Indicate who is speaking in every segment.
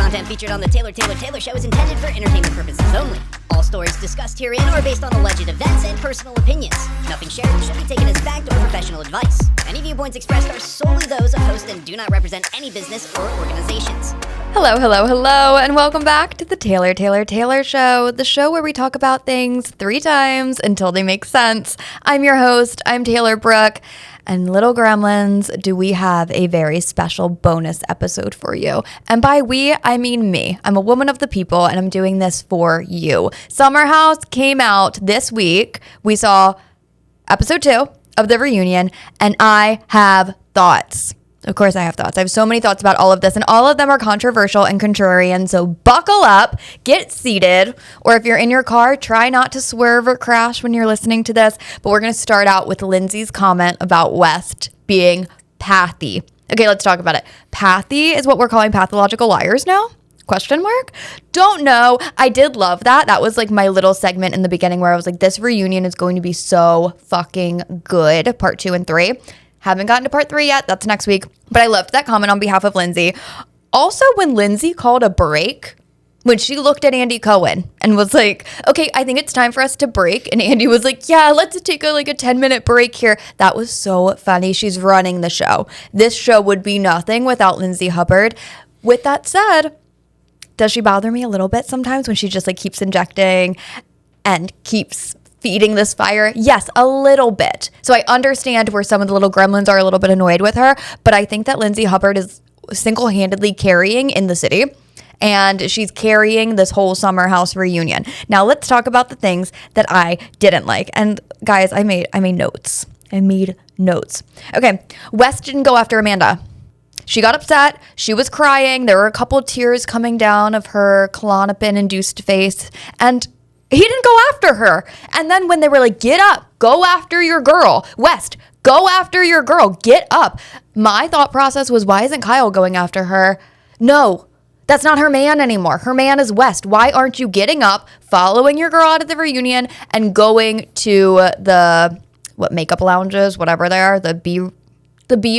Speaker 1: content featured on the Taylor Show is intended for entertainment purposes only. All stories discussed herein are based on alleged events and personal opinions. Nothing shared should be taken as fact or professional advice. Any viewpoints expressed are solely those of host and do not represent any business or organizations.
Speaker 2: Hello, and welcome back to the Taylor Show, the show where we talk about things 3 times until they make sense. I'm your host, I'm Taylor Brooke, and little gremlins, do we have a very special bonus episode for you. And by we, I mean me. I'm a woman of the people, and I'm doing this for you. Summer House came out this week. We saw episode 2 of the reunion, and I have thoughts. Of course I have thoughts. I have so many thoughts about all of this, and all of them are controversial and contrarian, so buckle up, get seated, or if you're in your car, try not to swerve or crash when you're listening to this, but we're going to start out with Lindsay's comment about West being pathy. Okay, let's talk about it. Pathy is what we're calling pathological liars now? Question mark? Don't know. I did love that. That was like my little segment in the beginning where I was like, this reunion is going to be so fucking good, part 2 and 3. Haven't gotten to part 3 yet. That's next week. But I loved that comment on behalf of Lindsay. Also, when Lindsay called a break, when she looked at Andy Cohen and was like, okay, I think it's time for us to break. And Andy was like, yeah, let's take a 10-minute break here. That was so funny. She's running the show. This show would be nothing without Lindsay Hubbard. With that said, does she bother me a little bit sometimes when she just keeps injecting and keeps feeding this fire? Yes, a little bit. So I understand where some of the little gremlins are a little bit annoyed with her, but I think that Lindsay Hubbard is single-handedly carrying in the city, and she's carrying this whole Summer House reunion. Now let's talk about the things that I didn't like. And guys, I made notes. Okay, West didn't go after Amanda. She got upset. She was crying. There were a couple tears coming down of her Klonopin-induced face, and he didn't go after her. And then when they were like, get up, go after your girl. West, go after your girl. Get up. My thought process was, why isn't Kyle going after her? No, that's not her man anymore. Her man is West. Why aren't you getting up, following your girl out of the reunion, and going to the, makeup lounges, whatever they are, the B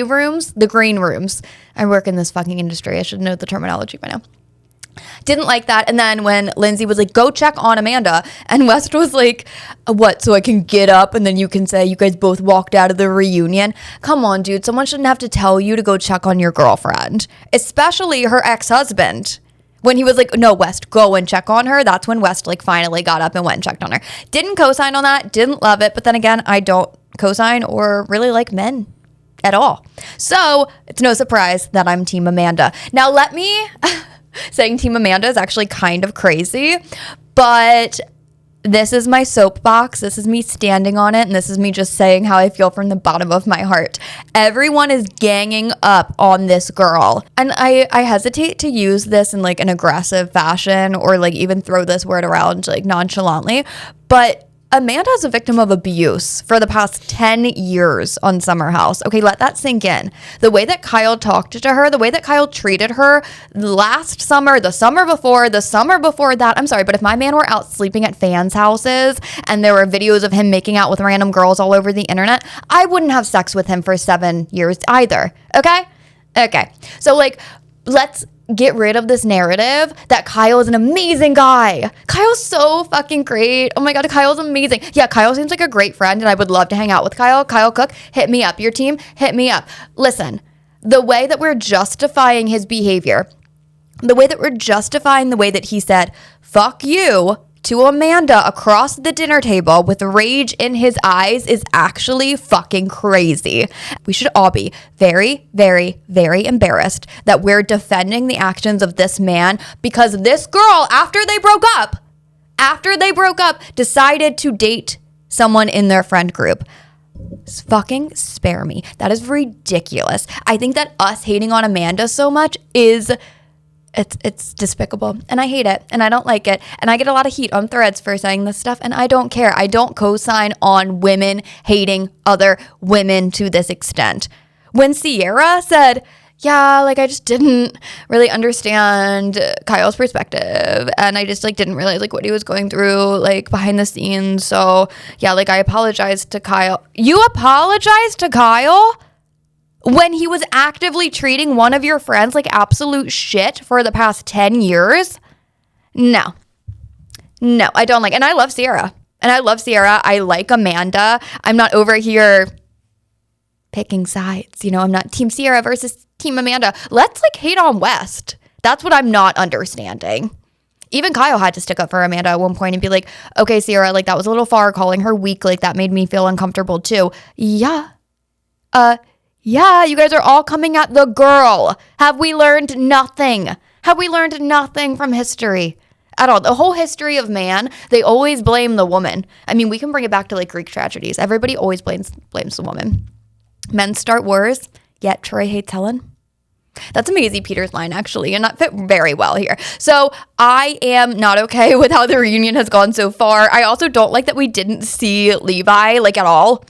Speaker 2: rooms, the green rooms. I work in this fucking industry. I should know the terminology by now. Didn't like that. And then when Lindsay was like, go check on Amanda, and West was like, what, so I can get up and then you can say you guys both walked out of the reunion? Come on, dude. Someone shouldn't have to tell you to go check on your girlfriend, especially her ex-husband. When he was like, no, West, go and check on her. That's when West finally got up and went and checked on her. Didn't co-sign on that. Didn't love it. But then again, I don't co-sign or really like men at all. So it's no surprise that I'm Team Amanda. Now let me... saying Team Amanda is actually kind of crazy, but this is my soapbox. This is me standing on it, and this is me just saying how I feel from the bottom of my heart. Everyone is ganging up on this girl, and I hesitate to use this in an aggressive fashion or even throw this word around nonchalantly, but Amanda is a victim of abuse for the past 10 years on Summer House. Okay, let that sink in. The way that Kyle talked to her, the way that Kyle treated her last summer, the summer before that. I'm sorry, but if my man were out sleeping at fans' houses and there were videos of him making out with random girls all over the internet, I wouldn't have sex with him for 7 years either. Okay. So let's get rid of this narrative that Kyle is an amazing guy. Kyle's so fucking great. Oh my God, Kyle's amazing. Yeah, Kyle seems like a great friend and I would love to hang out with Kyle. Kyle Cooke, hit me up. Your team, hit me up. Listen, the way that we're justifying his behavior, the way that we're justifying the way that he said, fuck you, to Amanda across the dinner table with rage in his eyes is actually fucking crazy. We should all be very, very, very embarrassed that we're defending the actions of this man because this girl, after they broke up, decided to date someone in their friend group. Fucking spare me. That is ridiculous. I think that us hating on Amanda so much is... It's despicable, and I hate it, and I don't like it, and I get a lot of heat on threads for saying this stuff, and I don't care. I don't co-sign on women hating other women to this extent. When Sierra said, yeah, I just didn't really understand Kyle's perspective, and I just didn't realize what he was going through behind the scenes, so yeah, I apologized to Kyle. You apologized to Kyle? when he was actively treating one of your friends like absolute shit for the past 10 years? No, I don't like, and I love Sierra. I like Amanda. I'm not over here picking sides. I'm not Team Sierra versus Team Amanda. Let's like hate on West. That's what I'm not understanding. Even Kyle had to stick up for Amanda at one point and be like, okay, Sierra, like that was a little far, calling her weak. Like that made me feel uncomfortable too. Yeah, you guys are all coming at the girl. Have we learned nothing? Have we learned nothing from history at all? The whole history of man, they always blame the woman. I mean, we can bring it back to like Greek tragedies. Everybody always blames the woman. Men start wars, yet Troy hates Helen. That's a Maisie Peters line, actually, and that fit very well here. So I am not okay with how the reunion has gone so far. I also don't like that we didn't see Levi, like, at all.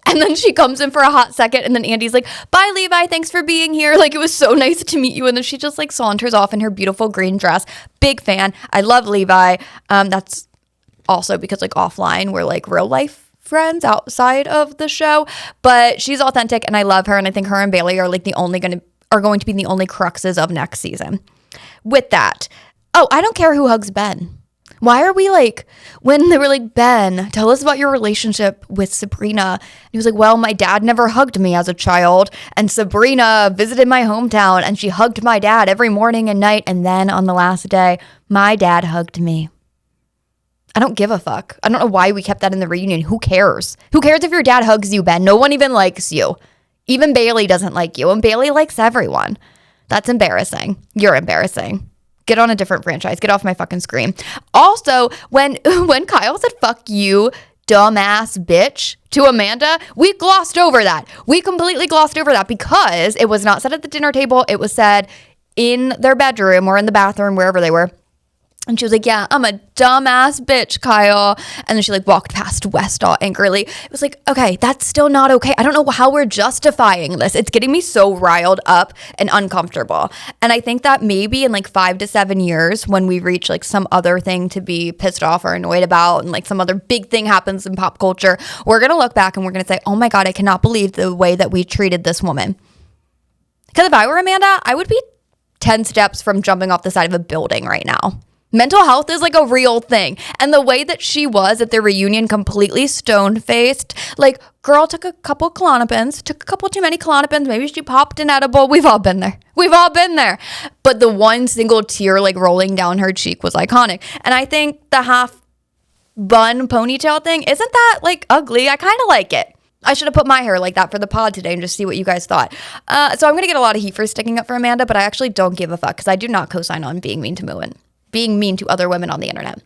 Speaker 2: And then she comes in for a hot second, and then Andy's like, bye, Levi, thanks for being here. Like, it was so nice to meet you. And then she just, like, saunters off in her beautiful green dress. Big fan. I love Levi. That's also because, like, offline, we're, like, real life friends outside of the show. But she's authentic, and I love her. And I think her and Bailey are, like, going to be the only cruxes of next season. With that, I don't care who hugs Ben. Why are we like, when they were like, Ben, tell us about your relationship with Sabrina. He was like, well, my dad never hugged me as a child. And Sabrina visited my hometown and she hugged my dad every morning and night. And then on the last day, my dad hugged me. I don't give a fuck. I don't know why we kept that in the reunion. Who cares? Who cares if your dad hugs you, Ben? No one even likes you. Even Bailey doesn't like you, and Bailey likes everyone. That's embarrassing. You're embarrassing. Get on a different franchise. Get off my fucking screen. Also, when Kyle said, fuck you, dumbass bitch, to Amanda, we glossed over that. We completely glossed over that because it was not said at the dinner table. It was said in their bedroom or in the bathroom, wherever they were. And she was like, yeah, I'm a dumbass bitch, Kyle. And then she like walked past West all angrily. It was like, okay, that's still not okay. I don't know how we're justifying this. It's getting me so riled up and uncomfortable. And I think that maybe in like 5 to 7 years, when we reach like some other thing to be pissed off or annoyed about and like some other big thing happens in pop culture, we're going to look back and we're going to say, oh my God, I cannot believe the way that we treated this woman. Because if I were Amanda, I would be 10 steps from jumping off the side of a building right now. Mental health is like a real thing. And the way that she was at the reunion, completely stone-faced, like, girl took a couple Klonopins, took a couple too many Klonopins, maybe she popped an edible. We've all been there. But the one single tear like rolling down her cheek was iconic. And I think the half bun ponytail thing, isn't that like ugly? I kind of like it. I should have put my hair like that for the pod today and just see what you guys thought. So I'm going to get a lot of heat for sticking up for Amanda, but I actually don't give a fuck because I do not co-sign on being mean to other women on the internet.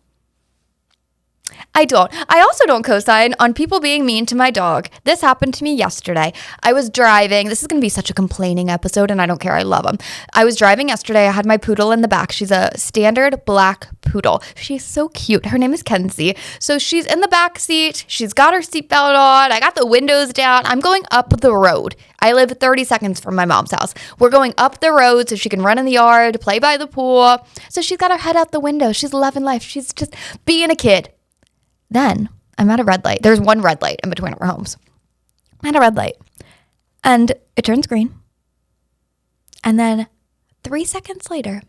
Speaker 2: I don't. I also don't co-sign on people being mean to my dog. This happened to me yesterday. I was driving. This is going to be such a complaining episode, and I don't care. I love them. I was driving yesterday. I had my poodle in the back. She's a standard black poodle. She's so cute. Her name is Kenzie. So she's in the back seat. She's got her seatbelt on. I got the windows down. I'm going up the road. I live 30 seconds from my mom's house. We're going up the road so she can run in the yard, play by the pool. So she's got her head out the window. She's loving life. She's just being a kid. Then I'm at a red light. There's one red light in between our homes. I'm at a red light. And it turns green. And then 3 seconds later,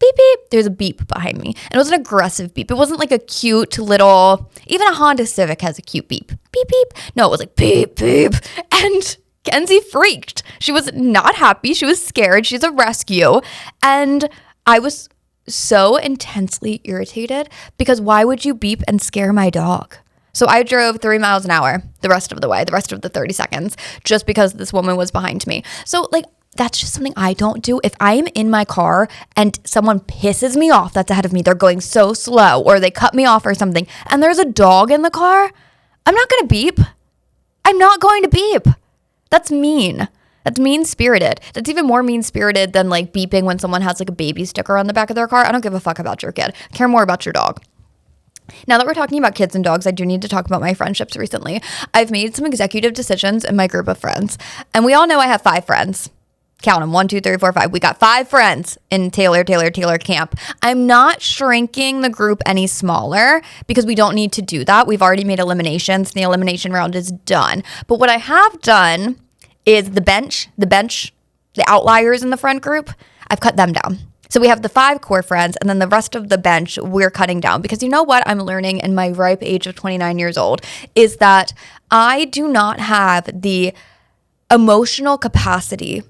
Speaker 2: beep, beep, there's a beep behind me. And it was an aggressive beep. It wasn't like a cute little, even a Honda Civic has a cute beep. Beep, beep. No, it was like beep, beep. And Kenzie freaked. She was not happy. She was scared. She's a rescue. And I was so intensely irritated because why would you beep and scare my dog? So I drove 3 miles an hour the rest of the way, the rest of the 30 seconds, just because this woman was behind me. So like, that's just something I don't do. If I'm in my car and someone pisses me off that's ahead of me, they're going so slow or they cut me off or something, and there's a dog in the car, I'm not going to beep. I'm not going to beep. That's mean. That's mean-spirited. That's even more mean-spirited than like beeping when someone has like a baby sticker on the back of their car. I don't give a fuck about your kid. I care more about your dog. Now that we're talking about kids and dogs, I do need to talk about my friendships recently. I've made some executive decisions in my group of friends. And we all know I have 5 friends. Count them. 1, 2, 3, 4, 5. We got 5 friends in Taylor camp. I'm not shrinking the group any smaller because we don't need to do that. We've already made eliminations and the elimination round is done. But what I have done is the bench, the outliers in the friend group. I've cut them down. So we have the 5 core friends, and then the rest of the bench we're cutting down. Because you know what I'm learning in my ripe age of 29 years old is that I do not have the emotional capacity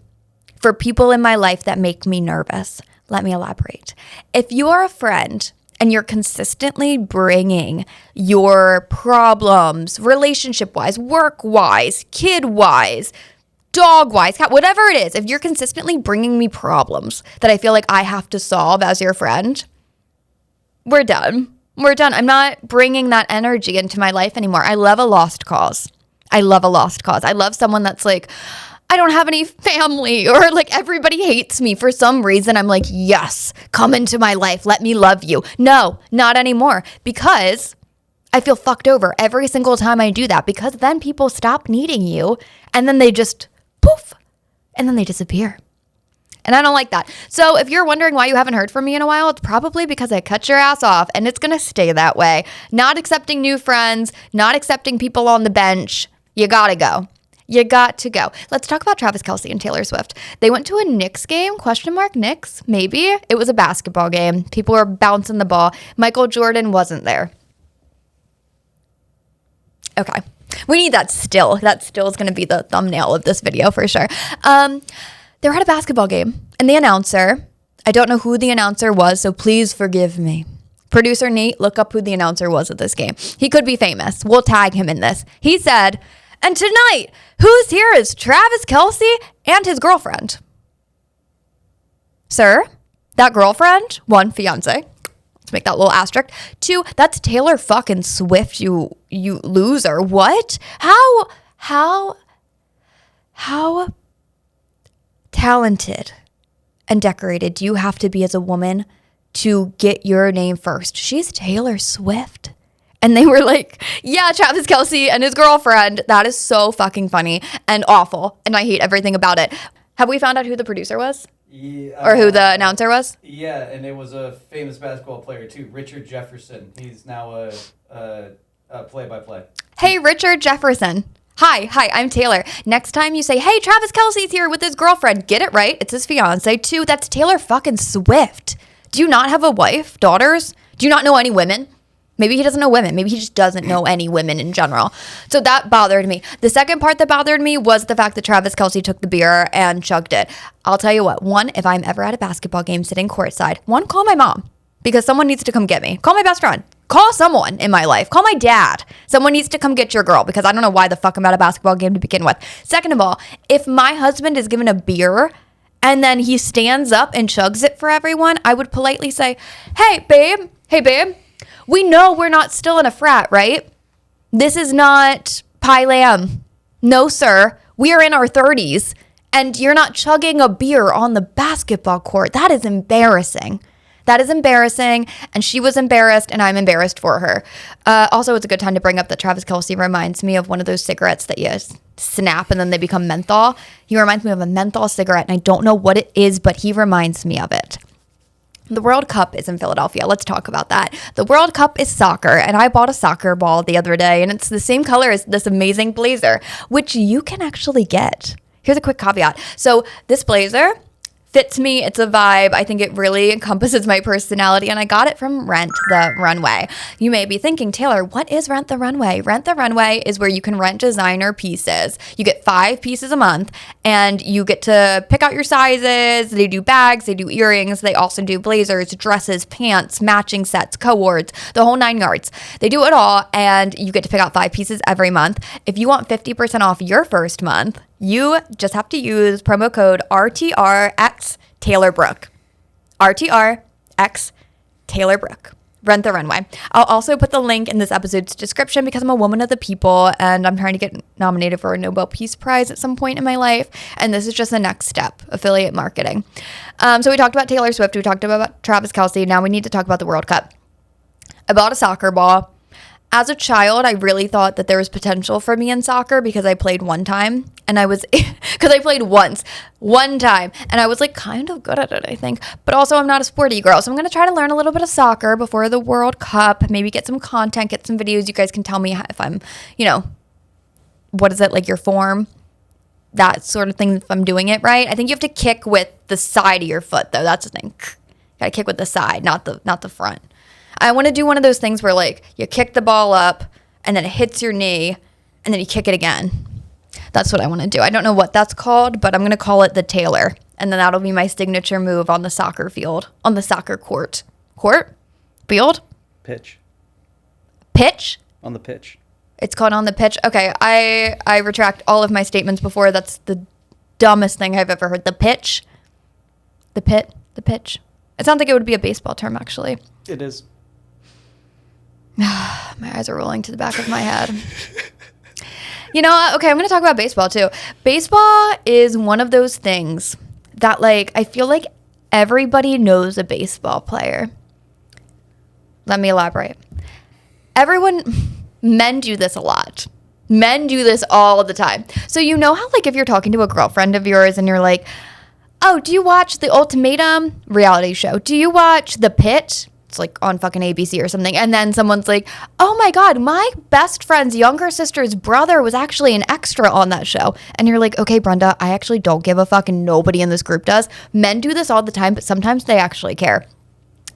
Speaker 2: for people in my life that make me nervous. Let me elaborate. If you are a friend and you're consistently bringing your problems, relationship-wise, work-wise, kid-wise, dog-wise, cat, whatever it is, if you're consistently bringing me problems that I feel like I have to solve as your friend, we're done. We're done. I'm not bringing that energy into my life anymore. I love a lost cause. I love someone that's like, I don't have any family, or like everybody hates me for some reason. I'm like, yes, come into my life. Let me love you. No, not anymore, because I feel fucked over every single time I do that, because then people stop needing you and then they just poof and then they disappear. And I don't like that. So if you're wondering why you haven't heard from me in a while, it's probably because I cut your ass off, and it's going to stay that way. Not accepting new friends, not accepting people on the bench. You got to go. You got to go. Let's talk about Travis Kelce and Taylor Swift. They went to a Knicks game, ? Knicks, maybe? It was a basketball game. People were bouncing the ball. Michael Jordan wasn't there. Okay. We need that still. That still is going to be the thumbnail of this video for sure. They were at a basketball game, and the announcer, I don't know who the announcer was, so please forgive me. Producer Nate, look up who the announcer was at this game. He could be famous. We'll tag him in this. He said, and tonight, who's here is Travis Kelce and his girlfriend. Sir, that girlfriend, 1, fiance. Let's make that little asterisk. 2, that's Taylor fucking Swift, you loser. What? How talented and decorated do you have to be as a woman to get your name first? She's Taylor Swift. And they were like, yeah, Travis Kelce and his girlfriend. That is so fucking funny and awful. And I hate everything about it. Have we found out who the producer was?
Speaker 3: Yeah,
Speaker 2: or who the announcer was?
Speaker 3: Yeah, and it was a famous basketball player too, Richard Jefferson. He's now a play-by-play.
Speaker 2: Hey, Richard Jefferson. Hi, I'm Taylor. Next time you say, hey, Travis Kelce's here with his girlfriend, get it right. It's his fiance. 2, that's Taylor fucking Swift. Do you not have a wife, daughters? Do you not know any women? Maybe he doesn't know women. Maybe he just doesn't know any women in general. So that bothered me. The second part that bothered me was the fact that Travis Kelce took the beer and chugged it. I'll tell you what. 1, if I'm ever at a basketball game sitting courtside, 1, call my mom, because someone needs to come get me. Call my best friend. Call someone in my life. Call my dad. Someone needs to come get your girl, because I don't know why the fuck I'm at a basketball game to begin with. Second of all, if my husband is given a beer and then he stands up and chugs it for everyone, I would politely say, hey, babe. We know we're not still in a frat, right? This is not Pie Lamb. No, sir. We are in our 30s, and you're not chugging a beer on the basketball court. That is embarrassing. That is embarrassing, and she was embarrassed, and I'm embarrassed for her. Also, it's a good time to bring up that Travis Kelce reminds me of one of those cigarettes that you snap and then they become menthol. He reminds me of a menthol cigarette, and I don't know what it is, but he reminds me of it. The World Cup is in Philadelphia. Let's talk about that. The World Cup is soccer, and I bought a soccer ball the other day, and it's the same color as this amazing blazer, which you can actually get. Here's a quick caveat. So this blazer fits me. It's a vibe. I think it really encompasses my personality, and I got it from Rent the Runway. You may be thinking, Taylor, what is Rent the Runway? Rent the Runway is where you can rent designer pieces. You get 5 pieces a month, and you get to pick out your sizes. They do bags, they do earrings, they also do blazers, dresses, pants, matching sets, cohorts, the whole 9 yards. They do it all, and you get to pick out 5 pieces every month. If you want 50% off your first month, you just have to use promo code RTRX Taylor Brooke. RTRX Taylor Brooke. Rent the Runway. I'll also put the link in this episode's description, because I'm a woman of the people and I'm trying to get nominated for a Nobel Peace Prize at some point in my life. And this is just the next step, affiliate marketing. So we talked about Taylor Swift. We talked about Travis Kelce. Now we need to talk about the World Cup. I bought a soccer ball. As a child, I really thought that there was potential for me in soccer, because I played one time, and I was, because I played one time, and I was like kind of good at it, I think. But also, I'm not a sporty girl, so I'm going to try to learn a little bit of soccer before the World Cup, maybe get some content, get some videos. You guys can tell me if I'm, what is it, like your form? that sort of thing if I'm doing it right. I think you have to kick with the side of your foot, though. That's the thing. Gotta kick with the side, not the front. I want to do one of those things where, like, you kick the ball up and then it hits your knee and then you kick it again. That's what I want to do. I don't know what that's called, but I'm going to call it the Taylor. And then that'll be my signature move on the soccer field, on the soccer court. Court? Field?
Speaker 4: Pitch.
Speaker 2: Pitch?
Speaker 4: On the pitch.
Speaker 2: It's called on the pitch. Okay, I retract all of my statements before. That's the dumbest thing I've ever heard. The pitch? The pitch. It sounds like it would be a baseball term, actually.
Speaker 4: It is.
Speaker 2: My eyes are rolling to the back of my head. You know what? Okay, I'm going to talk about baseball, too. Baseball is one of those things that, like, I feel like everybody knows a baseball player. Let me elaborate. Men do this a lot. Men do this all the time. So you know how, like, if you're talking to a girlfriend of yours and you're like, oh, do you watch The Ultimatum reality show? Do you watch The Pit? It's like on fucking ABC or something. And then someone's like, oh my God, my best friend's younger sister's brother was actually an extra on that show. And you're like, okay, Brenda, I actually don't give a fuck and nobody in this group does. Men do this all the time, but sometimes they actually care.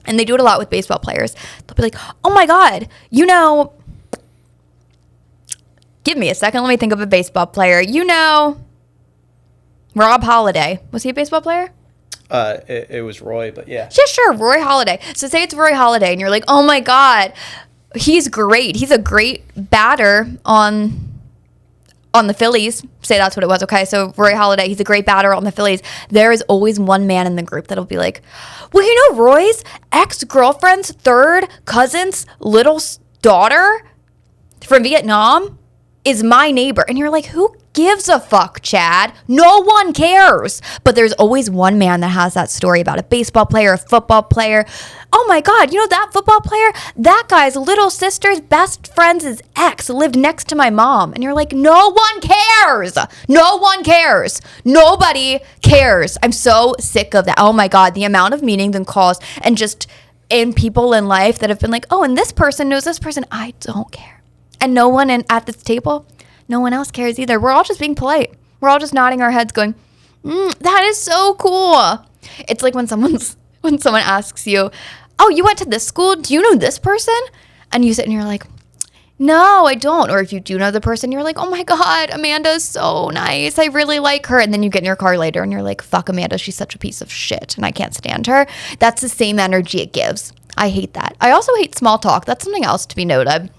Speaker 2: And they do it a lot with baseball players. They'll be like, oh my God, you know, give me a second. Let me think of a baseball player. You know, Rob Halladay. Was he a baseball player?
Speaker 4: It was Roy, but yeah.
Speaker 2: Yeah, sure, Roy Halladay. So say it's Roy Halladay, and you're like, oh my God, he's great. He's a great batter on the Phillies. Say that's what it was. Okay, so Roy Halladay, he's a great batter on the Phillies. There is always one man in the group that'll be like, well, you know, Roy's ex-girlfriend's third cousin's little daughter from Vietnam is my neighbor. And you're like, who gives a fuck, Chad? No one cares. But there's always one man that has that story about a baseball player, a football player. Oh my God, you know that football player? That guy's little sister's best friend's ex lived next to my mom. And you're like, no one cares. No one cares. Nobody cares. I'm so sick of that. Oh my God, the amount of meetings and calls and just in people in life that have been like, oh, and this person knows this person. I don't care. And no one at this table, no one else cares either. We're all just being polite. We're all just nodding our heads going, that is so cool. It's like when someone asks you, oh, you went to this school? Do you know this person? And you sit and you're like, no, I don't. Or if you do know the person, you're like, oh my God, Amanda is so nice. I really like her. And then you get in your car later and you're like, fuck Amanda, she's such a piece of shit and I can't stand her. That's the same energy it gives. I hate that. I also hate small talk. That's something else to be noted.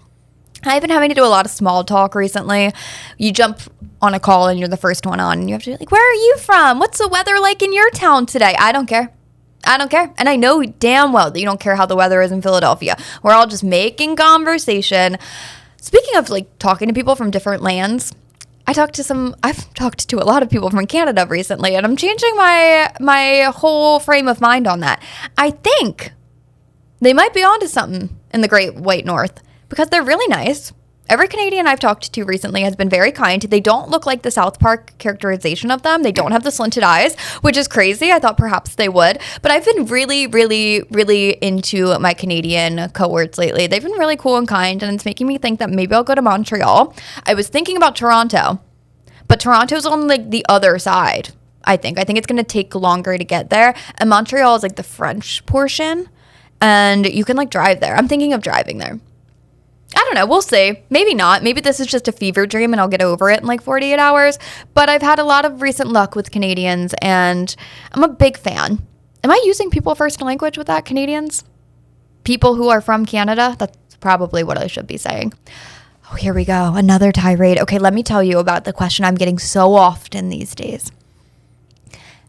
Speaker 2: I've been having to do a lot of small talk recently. You jump on a call and you're the first one on and you have to be like, where are you from? What's the weather like in your town today? I don't care. I don't care. And I know damn well that you don't care how the weather is in Philadelphia. We're all just making conversation. Speaking of like talking to people from different lands, I've talked to a lot of people from Canada recently and I'm changing my whole frame of mind on that. I think they might be onto something in the Great White North. Because they're really nice. Every Canadian I've talked to recently has been very kind. They don't look like the South Park characterization of them. They don't have the slanted eyes, which is crazy. I thought perhaps they would. But I've been really, really, really into my Canadian cohorts lately. They've been really cool and kind, and it's making me think that maybe I'll go to Montreal. I was thinking about Toronto, but Toronto's on like the other side, I think. I think it's going to take longer to get there. And Montreal is like the French portion, and you can like drive there. I'm thinking of driving there. I don't know. We'll see. Maybe not. Maybe this is just a fever dream and I'll get over it in like 48 hours. But I've had a lot of recent luck with Canadians and I'm a big fan. Am I using people first language with that, Canadians? People who are from Canada? That's probably what I should be saying. Oh, here we go. Another tirade. Okay, let me tell you about the question I'm getting so often these days.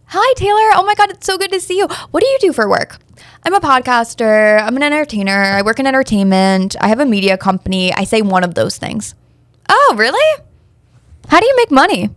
Speaker 2: Hi, Taylor. Oh my God, it's so good to see you. What do you do for work? I'm a podcaster. I'm an entertainer. I work in entertainment. I have a media company. I say one of those things. Oh, really? How do you make money?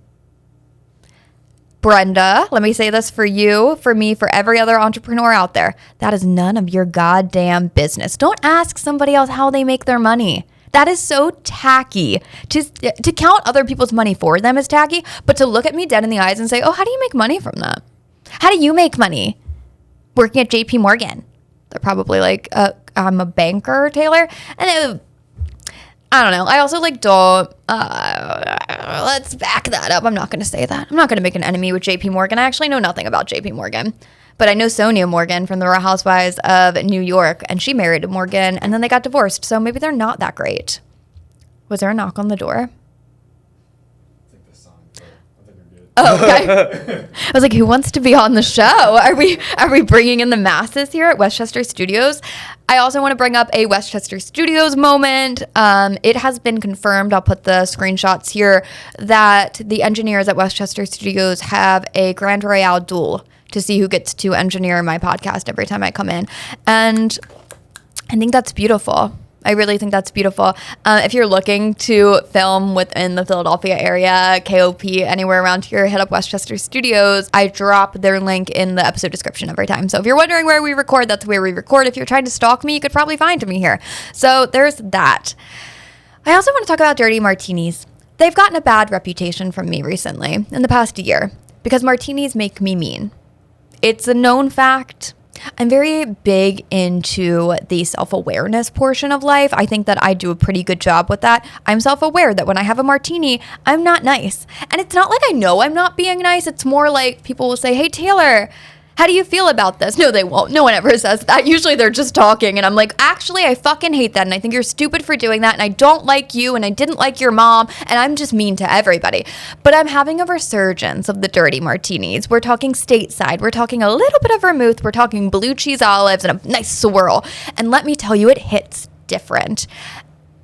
Speaker 2: Brenda, let me say this for you, for me, for every other entrepreneur out there. That is none of your goddamn business. Don't ask somebody else how they make their money. That is so tacky. To count other people's money for them is tacky, but to look at me dead in the eyes and say, oh, how do you make money from that? How do you make money? Working at JP Morgan. They're probably like, I'm a banker, Taylor. And I don't know. I also like don't. Let's back that up. I'm not going to say that. I'm not going to make an enemy with JP Morgan. I actually know nothing about JP Morgan. But I know Sonia Morgan from the Real Housewives of New York, and she married Morgan, and then they got divorced. So maybe they're not that great. Was there a knock on the door? Oh, okay. I was like, who wants to be on the show? Are we bringing in the masses here at Westchester Studios? I also want to bring up a Westchester Studios moment. It has been confirmed, I'll put the screenshots here, that the engineers at Westchester Studios have a Grand Royale duel to see who gets to engineer my podcast every time I come in. And I think that's beautiful. I really think that's beautiful. If you're looking to film within the Philadelphia area, KOP, anywhere around here, hit up Westchester Studios. I drop their link in the episode description every time. So if you're wondering where we record, that's where we record. If you're trying to stalk me, you could probably find me here. So there's that. I also want to talk about dirty martinis. They've gotten a bad reputation from me recently, in the past year, because martinis make me mean. It's a known fact. I'm very big into the self-awareness portion of life. I think that I do a pretty good job with that. I'm self-aware that when I have a martini, I'm not nice. And it's not like I know I'm not being nice. It's more like people will say, hey, Taylor, how do you feel about this? No, they won't. No one ever says that. Usually they're just talking. And I'm like, actually, I fucking hate that. And I think you're stupid for doing that. And I don't like you. And I didn't like your mom. And I'm just mean to everybody. But I'm having a resurgence of the dirty martinis. We're talking stateside. We're talking a little bit of vermouth. We're talking blue cheese olives and a nice swirl. And let me tell you, it hits different.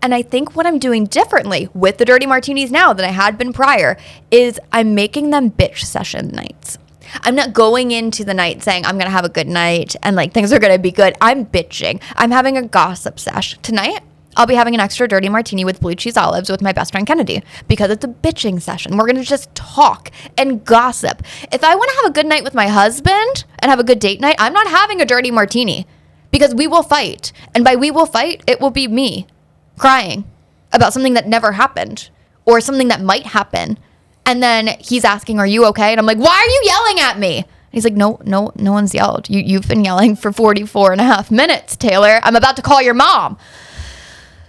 Speaker 2: And I think what I'm doing differently with the dirty martinis now than I had been prior is I'm making them bitch session nights. I'm not going into the night saying I'm going to have a good night and like things are going to be good. I'm bitching. I'm having a gossip sesh. Tonight, I'll be having an extra dirty martini with blue cheese olives with my best friend Kennedy because it's a bitching session. We're going to just talk and gossip. If I want to have a good night with my husband and have a good date night, I'm not having a dirty martini because we will fight. And by we will fight, it will be me crying about something that never happened or something that might happen. And then he's asking, are you okay? And I'm like, why are you yelling at me? And he's like, no one's yelled. You've been yelling for 44 and a half minutes, Taylor. I'm about to call your mom.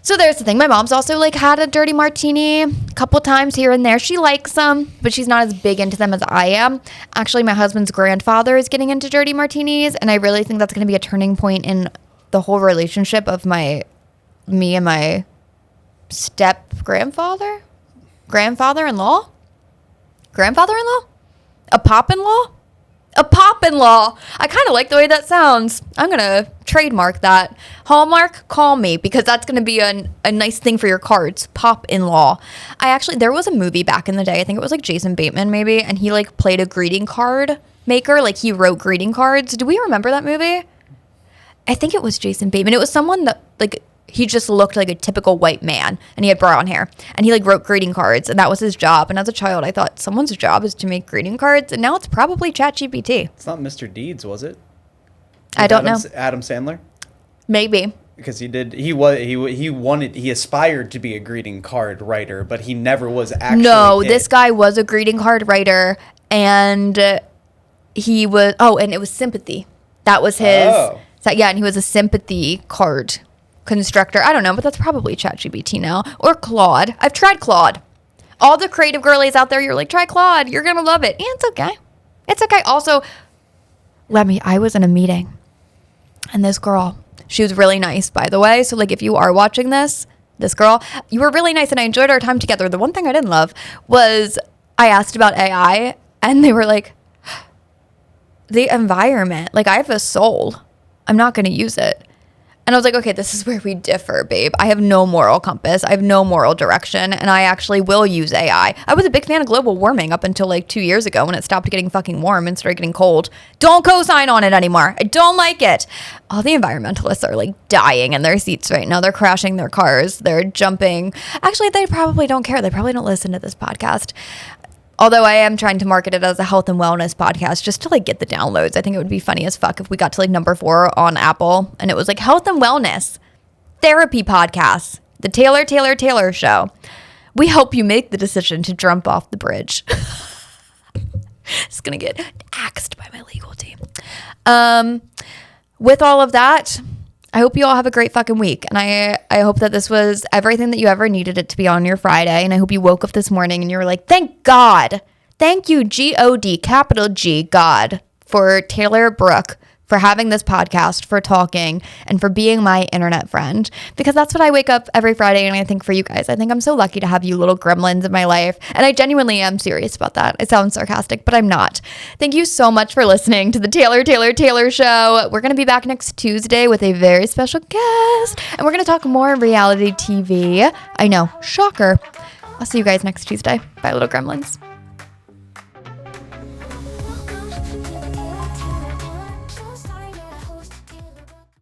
Speaker 2: So there's the thing. My mom's also like had a dirty martini a couple times here and there. She likes them, but she's not as big into them as I am. Actually, my husband's grandfather is getting into dirty martinis. And I really think that's going to be a turning point in the whole relationship of me and my grandfather-in-law? Grandfather-in-law? A pop-in-law? A pop-in-law. I kind of like the way that sounds. I'm going to trademark that. Hallmark, call me because that's going to be a nice thing for your cards. Pop-in-law. There was a movie back in the day. I think it was like Jason Bateman maybe. And he like played a greeting card maker. Like he wrote greeting cards. Do we remember that movie? I think it was Jason Bateman. It was someone that like... He just looked like a typical white man and he had brown hair and he like wrote greeting cards and that was his job. And as a child, I thought someone's job is to make greeting cards. And now it's probably ChatGPT.
Speaker 4: It's not Mr. Deeds, was it?
Speaker 2: I don't know.
Speaker 4: Adam Sandler?
Speaker 2: Maybe.
Speaker 4: Because he aspired to be a greeting card writer, but he never was actually.
Speaker 2: No, this guy was a greeting card writer and and it was sympathy. That was his.
Speaker 4: Oh.
Speaker 2: So, yeah, and he was a sympathy card constructor. I don't know, but that's probably ChatGPT now. Or Claude. I've tried Claude. All the creative girlies out there, you're like, try Claude. You're going to love it. And it's okay. It's okay. Also, I was in a meeting. And this girl, she was really nice, by the way. So, like, if you are watching this girl, you were really nice and I enjoyed our time together. The one thing I didn't love was I asked about AI and they were like, the environment. Like, I have a soul. I'm not going to use it. And I was like, okay, this is where we differ, babe. I have no moral compass. I have no moral direction. And I actually will use AI. I was a big fan of global warming up until like 2 years ago when it stopped getting fucking warm and started getting cold. Don't co-sign on it anymore. I don't like it. All the environmentalists are like dying in their seats right now. They're crashing their cars. They're jumping. Actually, they probably don't care. They probably don't listen to this podcast. Although I am trying to market it as a health and wellness podcast just to like get the downloads. I think it would be funny as fuck if we got to like number 4 on Apple and it was like health and wellness therapy podcasts, the Taylor Show. We help you make the decision to jump off the bridge. It's going to get axed by my legal team. With all of that, I hope you all have a great fucking week. And I hope that this was everything that you ever needed it to be on your Friday. And I hope you woke up this morning and you were like, thank God. Thank you, G-O-D, capital G, God, for Taylor Brooke, for having this podcast, for talking, and for being my internet friend. Because that's what I wake up every Friday and I think for you guys. I think I'm so lucky to have you little gremlins in my life. And I genuinely am serious about that. It sounds sarcastic, but I'm not. Thank you so much for listening to the Taylor Show. We're going to be back next Tuesday with a very special guest. And we're going to talk more reality TV. I know, shocker. I'll see you guys next Tuesday. Bye, little gremlins.